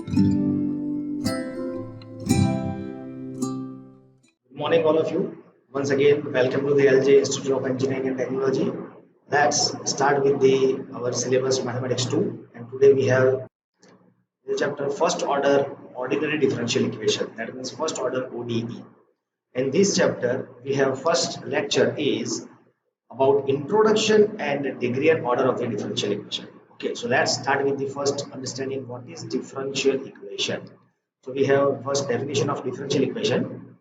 Good morning, all of you. Once again, welcome to the LJ Institute of Engineering and Technology. Let's start with the our syllabus Mathematics 2, and today we have the chapter First Order Ordinary Differential Equation. That means First Order ODE. In this chapter, we have first lecture is about introduction and degree and order of the differential equation. Okay, so let's start with the first understanding what is differential equation. So we have first definition of differential equation,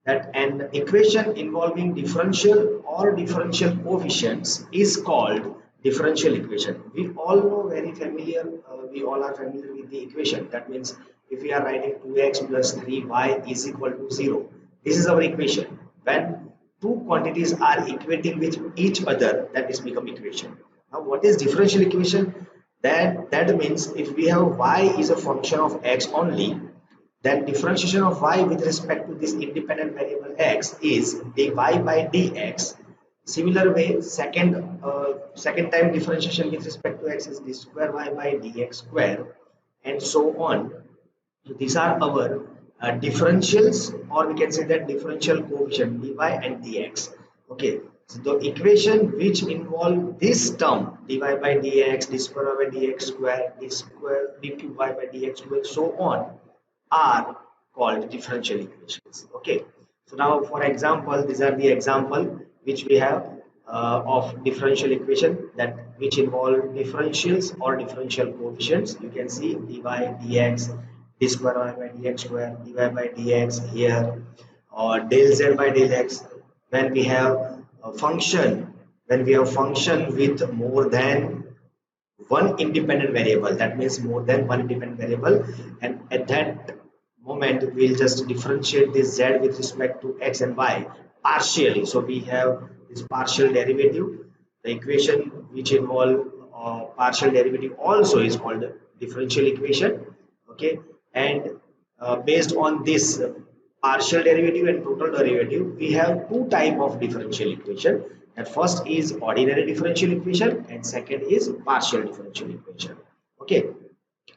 that an equation involving differential or differential coefficients is called differential equation. We all know very familiar, we all are familiar with the equation. That means if we are writing 2x plus 3y is equal to 0, this is our equation. When two quantities are equating with each other, that is become equation. Now what is differential equation? That means if we have y is a function of x only, then differentiation of y with respect to this independent variable x is dy by dx. Similar way, second time differentiation with respect to x is d square y by dx square, and so on. So these are our differentials, or we can say that differential coefficient dy and dx. Okay, so the equation which involve this term dy by dx, d square y by dx square, d cube y by dx square, so on, are called differential equations. Okay, so now for example, these are the example which we have of differential equation that which involve differentials or differential coefficients. You can see dy dx, d square y by dx square, dy by dx here, or del z by del x. When we have a function, when we have function with more than one independent variable, that means more than one independent variable, and at that moment we'll just differentiate this z with respect to x and y partially. So we have this partial derivative. The equation which involve partial derivative also is called differential equation. Okay, and based on this partial derivative and total derivative, we have two type of differential equation. That first is ordinary differential equation and second is partial differential equation. Okay,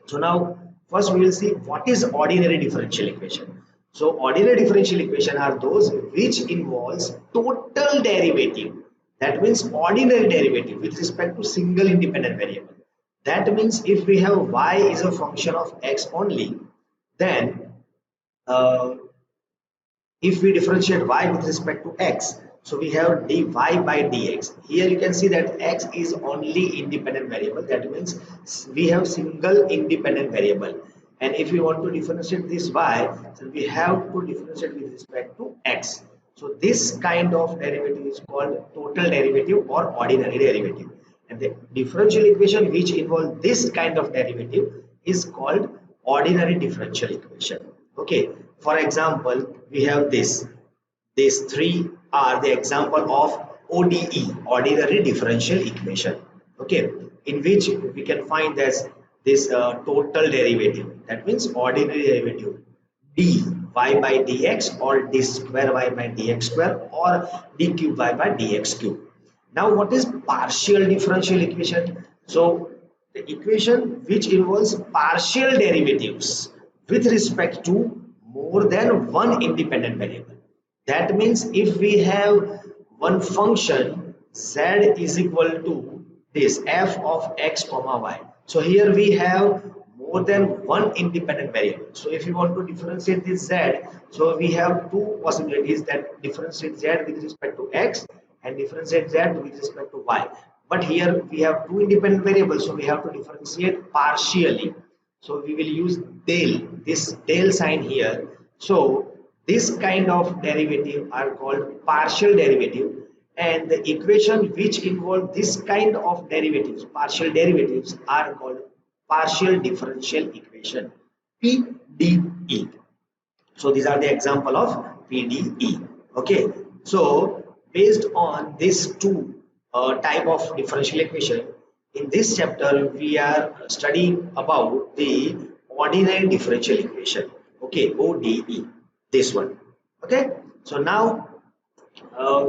so now first we will see what is ordinary differential equation. So ordinary differential equation are those which involves total derivative. That means ordinary derivative with respect to single independent variable. That means if we have y is a function of x only, then uh, if we differentiate y with respect to x, so we have dy by dx. Here you can see that x is only independent variable. That means we have single independent variable. And if we want to differentiate this y, so we have to differentiate with respect to x. So this kind of derivative is called total derivative or ordinary derivative. And the differential equation which involves this kind of derivative is called ordinary differential equation. Okay, for example, we have this. These three are the example of ODE, ordinary differential equation. Okay, in which we can find as this total derivative. That means ordinary derivative dy by dx, or d square y by dx square, or d cube y by dx cube. Now, what is partial differential equation? So, the equation which involves partial derivatives with respect to more than one independent variable. That means if we have one function z is equal to this f of x comma y. So here we have more than one independent variable. So if you want to differentiate this z, so we have two possibilities, that differentiate z with respect to x and differentiate z with respect to y. But here we have two independent variables, so we have to differentiate partially. So we will use del, this del sign here. So this kind of derivative are called partial derivative, and the equation which involve this kind of derivatives, partial derivatives, are called partial differential equation, PDE. So these are the example of PDE. Okay, so based on these two type of differential equation, in this chapter we are studying about the ordinary differential equation. Okay, ODE, this one. Okay, so now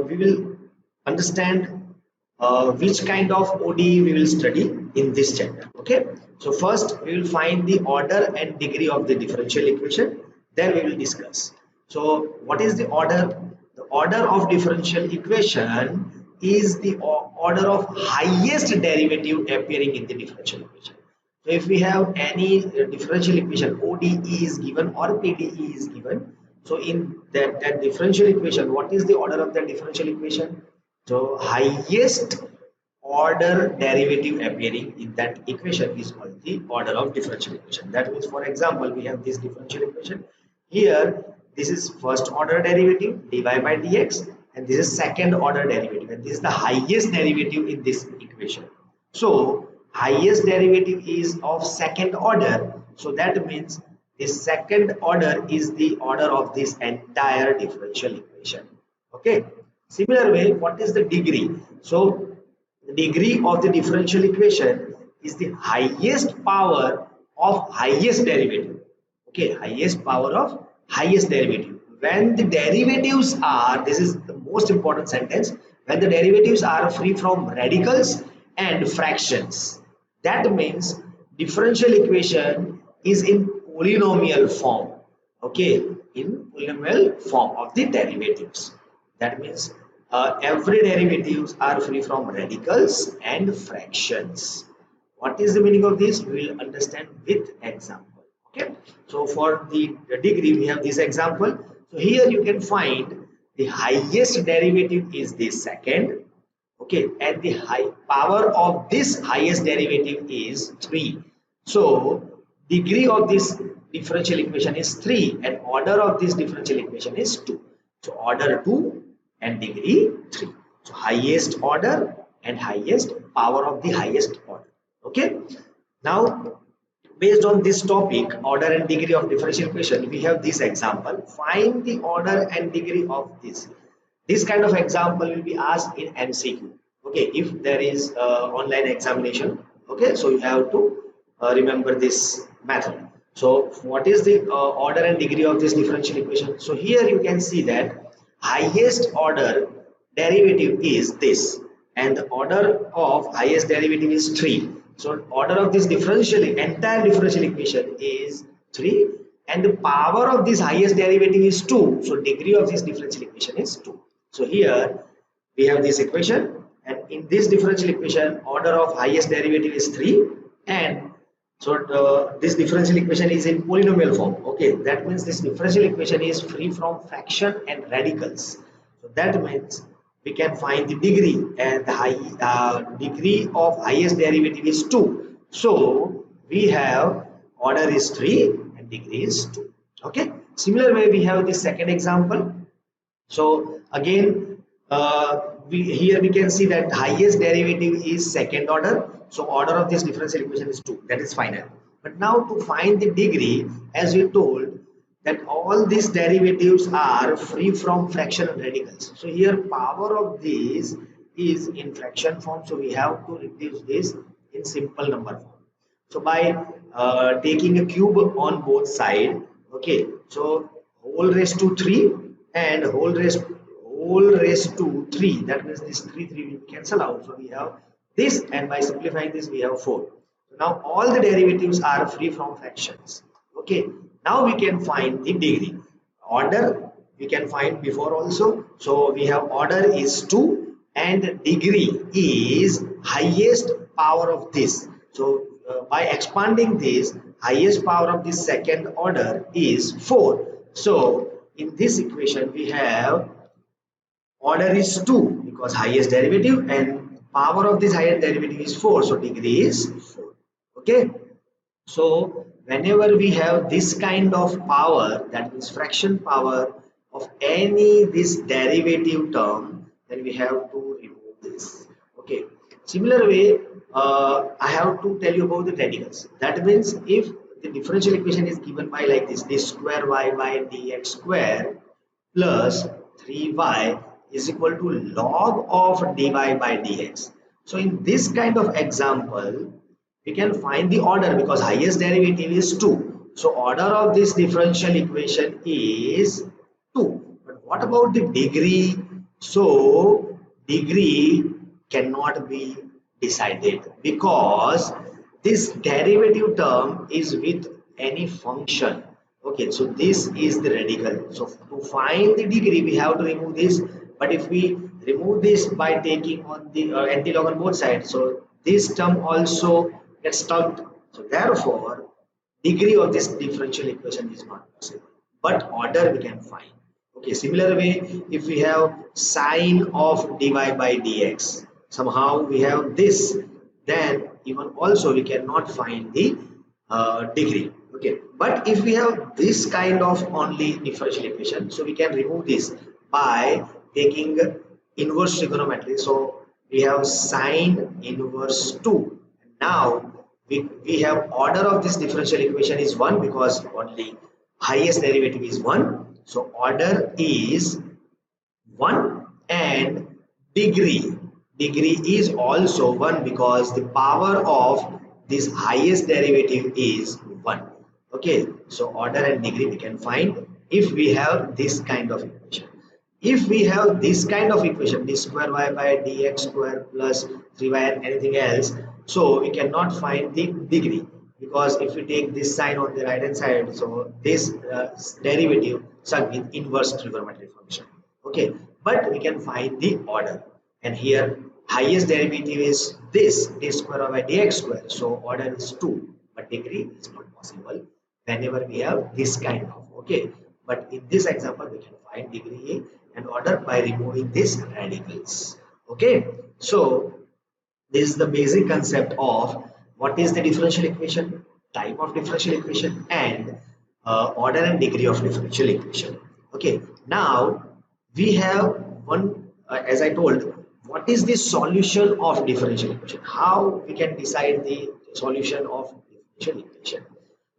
we will understand which kind of ODE we will study. in this chapter. Okay, so first we will find the order and degree of the differential equation, then we will discuss. So what is the order? The order of differential equation is the order of highest derivative appearing in the differential equation. So if we have any differential equation, ODE is given or PDE is given, so in that differential equation, what is the order of that differential equation? So highest order derivative appearing in that equation is called the order of differential equation. That means, for example, we have this differential equation. Here, this is first order derivative dy by dx, and this is second order derivative, and this is the highest derivative in this equation. So highest derivative is of second order. So that means the second order is the order of this entire differential equation. Okay. Similar way, what is the degree? So the degree of the differential equation is the highest power of highest derivative. Okay, highest power of highest derivative. When the derivatives are, this is the most important sentence, when the derivatives are free from radicals and fractions. That means differential equation is in polynomial form. Okay, in polynomial form of the derivatives. That means every derivatives are free from radicals and fractions. What is the meaning of this? We will understand with example. Okay. So for the degree, we have this example. So here you can find the highest derivative is the second. Okay, and the high power of this highest derivative is 3. So degree of this differential equation is 3 and order of this differential equation is 2. So order 2 and degree 3. So highest order and highest power of the highest order. Okay. Now based on this topic, order and degree of differential equation, we have this example. Find the order and degree of this. This kind of example will be asked in MCQ. Okay, if there is online examination. Okay, so you have to remember this method. So what is the order and degree of this differential equation? So here you can see that highest order derivative is this, and the order of highest derivative is 3. So order of this entire differential equation is 3, and the power of this highest derivative is 2. So degree of this differential equation is 2. So here we have this equation, and in this differential equation, order of highest derivative is 3, and so this differential equation is in polynomial form. Okay, that means this differential equation is free from fraction and radicals. So that means we can find the degree, and the degree of highest derivative is 2. So we have order is 3 and degree is 2. Okay. Similar way we have the second example. So again, here we can see that highest derivative is second order. So order of this differential equation is 2. That is final. But now to find the degree, as we told, that all these derivatives are free from fraction and radicals. So here power of this is in fraction form. So we have to reduce this in simple number form. So by taking a cube on both sides, okay, so whole raised to 3 and whole raised to 3, that means this 3 will cancel out. So we have this, and by simplifying this we have 4. So now all the derivatives are free from fractions. Okay, now we can find the degree. Order we can find before also. So we have order is 2 and degree is highest power of this. So by expanding this, highest power of this second order is 4. So in this equation we have order is 2 because highest derivative, and power of this highest derivative is 4. So degree is 4. Okay. So whenever we have this kind of power, that means fraction power of any this derivative term, then we have to remove this. Okay. Similar way, I have to tell you about the radicals. That means if the differential equation is given by like this square y by dx square plus 3y is equal to log of dy by dx. So in this kind of example, we can find the order because highest derivative is 2. So order of this differential equation is 2. But what about the degree? So degree cannot be decided because this derivative term is with any function. Okay, so this is the radical. So to find the degree, we have to remove this. But if we remove this by taking on the anti-log on both sides, so this term also gets stuck. So therefore, degree of this differential equation is not possible. But order we can find. Okay, similar way, if we have sine of dy by dx, somehow we have this, then even also we cannot find the degree. Okay, but if we have this kind of only differential equation, so we can remove this by taking inverse trigonometry. So we have sine inverse 2. Now we have order of this differential equation is 1 because only highest derivative is 1. So order is 1 and degree is also 1 because the power of this highest derivative is 1. Okay, so order and degree we can find if we have this kind of equation. If we have this kind of equation, d square y by dx square plus 3y and anything else, so we cannot find the degree because if we take this sign on the right hand side, so this derivative sum with inverse trigonometric function. Okay, but we can find the order, and here highest derivative is this d square y by dx square, so order is 2, but degree is not possible whenever we have this kind of. Okay, but in this example we can find degree and order by removing these radicals. Okay, so this is the basic concept of what is the differential equation, type of differential equation, and order and degree of differential equation. Okay, now we have one, as I told, what is the solution of differential equation? How we can decide the solution of differential equation?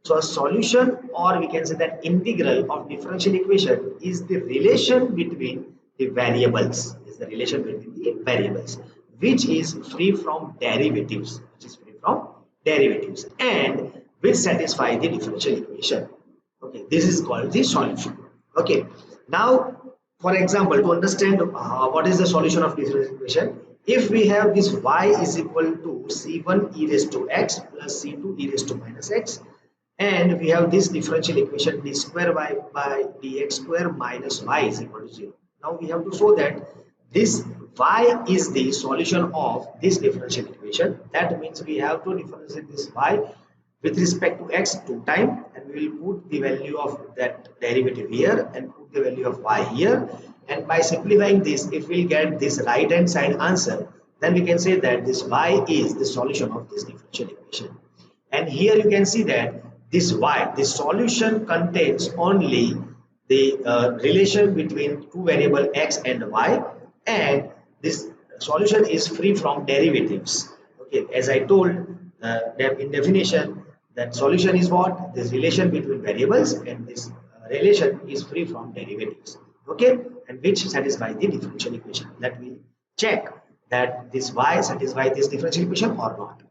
So a solution, or we can say that integral of differential equation is the relation between the variables, which is free from derivatives, and which satisfy the differential equation. Okay, this is called the solution. Okay, now for example, to understand what is the solution of differential equation, if we have this y is equal to c1 e raised to x plus c2 e raised to minus x, and we have this differential equation d square y by dx square minus y is equal to 0. Now we have to show that this y is the solution of this differential equation. That means we have to differentiate this y with respect to x 2 times, and we will put the value of that derivative here and put the value of y here, and by simplifying this, if we get this right hand side answer, then we can say that this y is the solution of this differential equation. And here you can see that this y, the solution contains only the relation between two variable x and y, and this solution is free from derivatives. Okay, as I told in definition, that solution is what? This relation between variables, and this relation is free from derivatives. Okay, and which satisfy the differential equation. Let me check that this y satisfy this differential equation or not.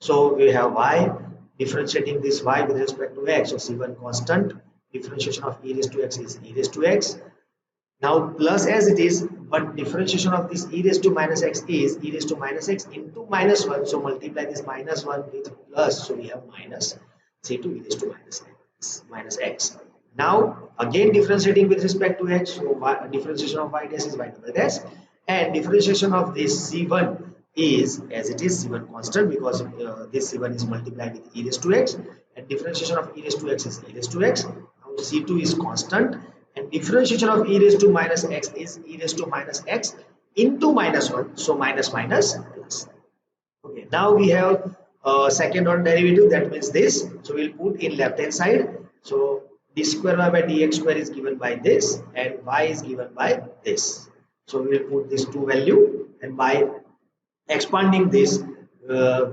So we have y differentiating this y with respect to x. So c1 constant, differentiation of e raised to x is e raised to x. Now plus as it is, but differentiation of this e raised to minus x is e raised to minus x into minus 1. So multiply this minus 1 with plus. So we have minus c2 e raised to minus x. Now again differentiating with respect to x. So differentiation of y dash is y double dash. And differentiation of this c1 is as it is c1 constant because this c1 is multiplied with e raised to x, and differentiation of e raised to x is e raised to x. Now c2 is constant, and differentiation of e raised to minus x is e raised to minus x into minus 1, so minus minus plus. Okay, now we have second order derivative, that means this, so we'll put in left hand side. So d square y by dx square is given by this, and y is given by this. So we will put this two value, and by expanding this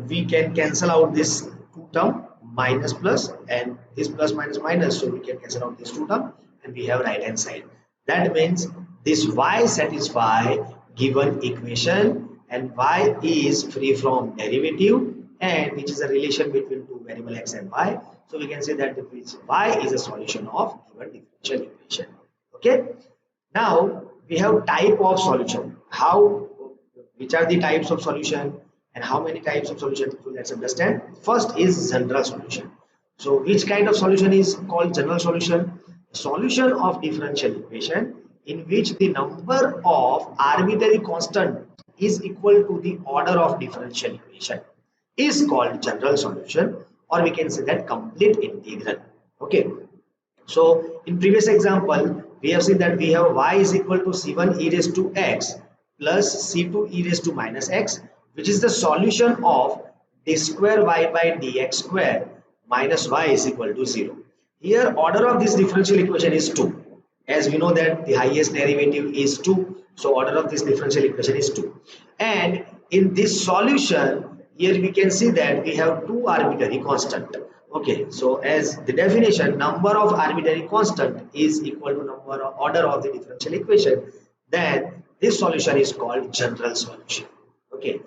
we can cancel out this two term minus plus, and this plus minus minus, so we can cancel out this two term, and we have right hand side. That means this y satisfy given equation, and y is free from derivative, and which is a relation between two variable x and y. So we can say that y is a solution of given differential equation. Okay, now we have type of solution. How, which are the types of solution? And how many types of solution? So let's understand. First is general solution. So which kind of solution is called general solution? Solution of differential equation in which the number of arbitrary constant is equal to the order of differential equation is called general solution, or we can say that complete integral. Okay. So in previous example, we have seen that we have y is equal to c1 e raised to x plus c2 e raised to minus x, which is the solution of d square y by dx square minus y is equal to 0. Here order of this differential equation is 2. As we know that the highest derivative is 2, so order of this differential equation is 2. And in this solution, here we can see that we have two arbitrary constant. Okay, so as the definition, number of arbitrary constant is equal to number of order of the differential equation, then this solution is called general solution. Okay,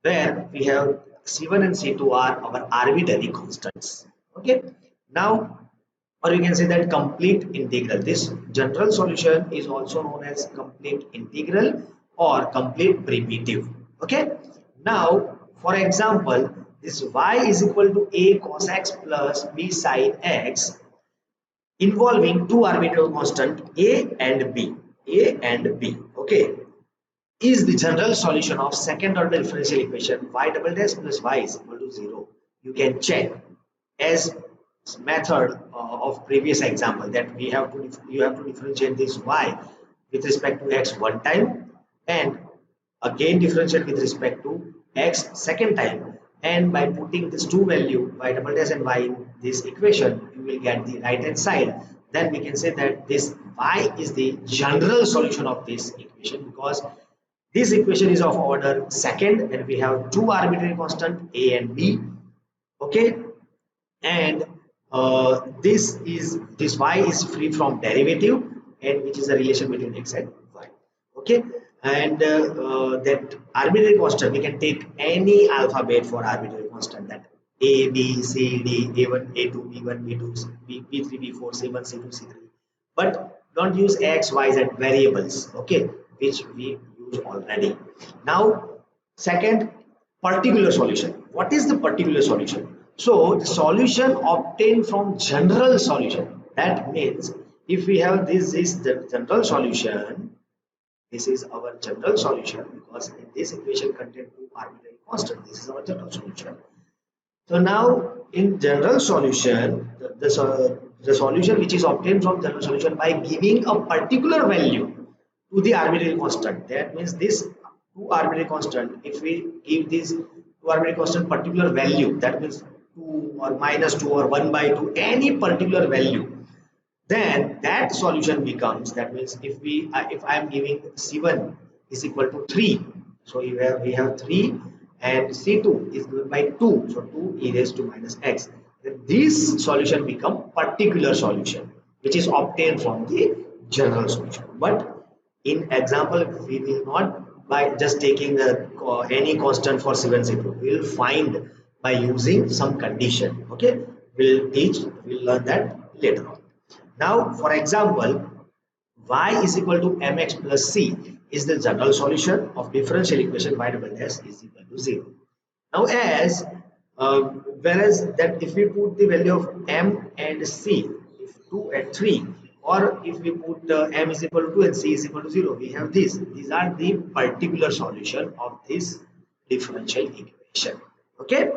where we have C1 and C2 are our arbitrary constants. Okay, now, or you can say that complete integral. This general solution is also known as complete integral or complete primitive. Okay, now for example, this y is equal to a cos x plus b sin x involving two arbitrary constant a and b. A and b. Okay, is the general solution of second order differential equation y double dash plus y is equal to 0. You can check as method of previous example that you have to differentiate this y with respect to x one time and again differentiate with respect to x second time, and by putting these two value y double dash and y in this equation you will get the right hand side. Then we can say that this y is the general solution of this equation because this equation is of order second when we have two arbitrary constant a and b. Okay, and this y is free from derivative, and which is a relation between x and y. Okay, and that arbitrary constant we can take any alphabet for arbitrary constant, that a b c d a1 a2 b1 b2 b3 b4 c1 c2 c3, but don't use x y z variables, okay, which we use already. Now second, particular solution. What is the particular solution? So the solution obtained from general solution. That means if we have this is the general solution, this is our general solution because in this equation contain two arbitrary constant. This is our general solution. So now in general solution, the solution which is obtained from general solution by giving a particular value to the arbitrary constant. That means this two arbitrary constant, if we give this two arbitrary constant particular value, that means 2 or minus 2 or 1 by 2, any particular value, then that solution becomes, that means if I am giving c1 is equal to 3, so we have 3 and c2 is given by 2, so 2 e raised to minus x, then this solution become particular solution which is obtained from the general solution. But in example we will not by just taking the any constant for c1 c2, we will find by using some condition. Okay, we'll learn that later on. Now for example, y is equal to mx plus c is the general solution of differential equation y double dash is equal to 0. Now as whereas that if we put the value of m and c, if 2 and 3, or if we put m is equal to 2 and c is equal to 0, we have these are the particular solution of this differential equation. Okay,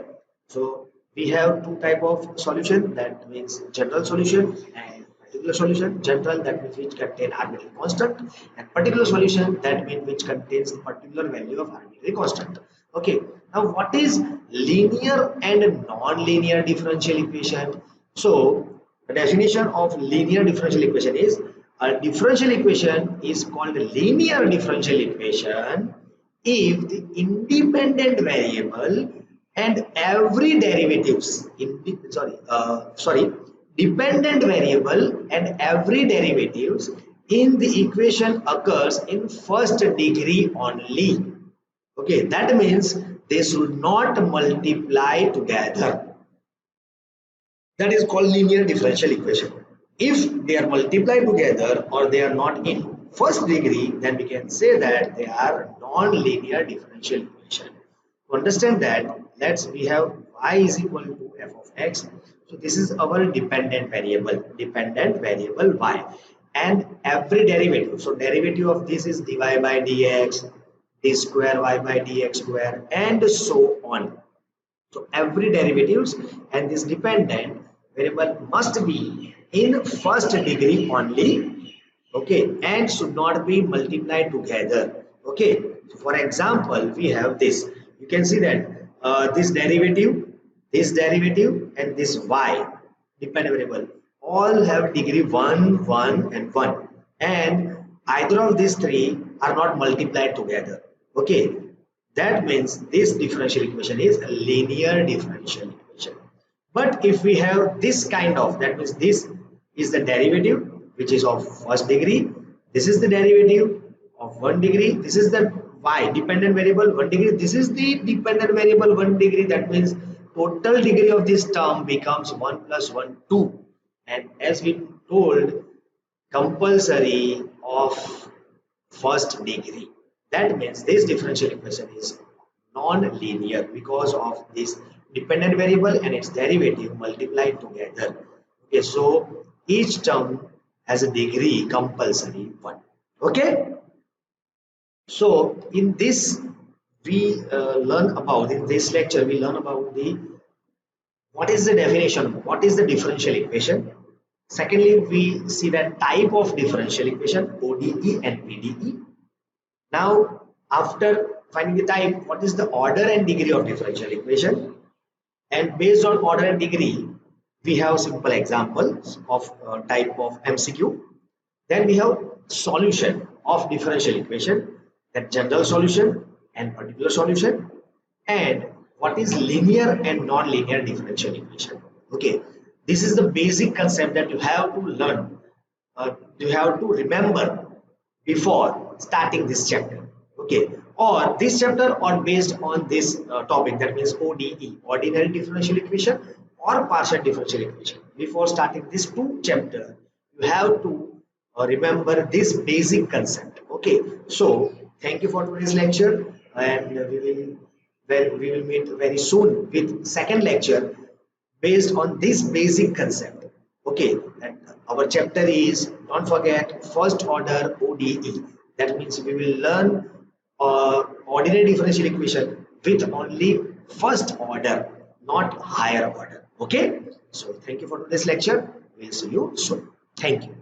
so we have two type of solution, that means general solution and particular solution. General, that means which contain arbitrary constant, and particular solution, that means which contains particular value of arbitrary constant. Okay, now what is linear and non-linear differential equation? So the definition of linear differential equation is a differential equation is called linear differential equation if the independent variable and every derivatives dependent variable and every derivatives in the equation occurs in first degree only. Okay, that means they should not multiply together. That is called linear differential equation. If they are multiplied together or they are not in first degree, then we can say that they are non-linear differential equation. To understand that, we have y is equal to f of x. So this is our dependent variable y, and every derivative. So derivative of this is dy by dx, d square y by dx square, and so on. So every derivatives and this dependent variable must be in first degree only, okay, and should not be multiplied together, okay. So for example, we have this. You can see that this derivative, and this y dependent variable all have degree 1, 1, and 1, and either of these three are not multiplied together, okay. That means this differential equation is a linear differential equation. But if we have this kind of, that means this is the derivative which is of first degree, this is the derivative of 1 degree, this is the y dependent variable 1 degree, this is the dependent variable 1 degree, that means total degree of this term becomes 1 plus 1, 2. And as we told, compulsory of first degree. That means this differential equation is non-linear because of this dependent variable and its derivative multiplied together. Okay, so each term has a degree compulsory 1. Okay, so in this in this lecture we learn about the what is the definition, what is the differential equation. Secondly, we see the type of differential equation, ODE and PDE. Now, after finding the type, what is the order and degree of differential equation? And based on order and degree, we have simple examples of type of MCQ. Then we have solution of differential equation, that general solution and particular solution, and what is linear and non-linear differential equation. Okay, this is the basic concept that you have to learn, you have to remember before starting this chapter, okay, or this chapter or based on this topic, that means ODE, ordinary differential equation, or partial differential equation. Before starting this two chapter, you have to remember this basic concept, okay. So thank you for today's lecture, and we will meet very soon with second lecture based on this basic concept, okay. And our chapter is, don't forget, first order ODE. That means we will learn ordinary differential equation with only first order, not higher order, okay. So thank you for today's lecture, we'll see you soon. Thank you.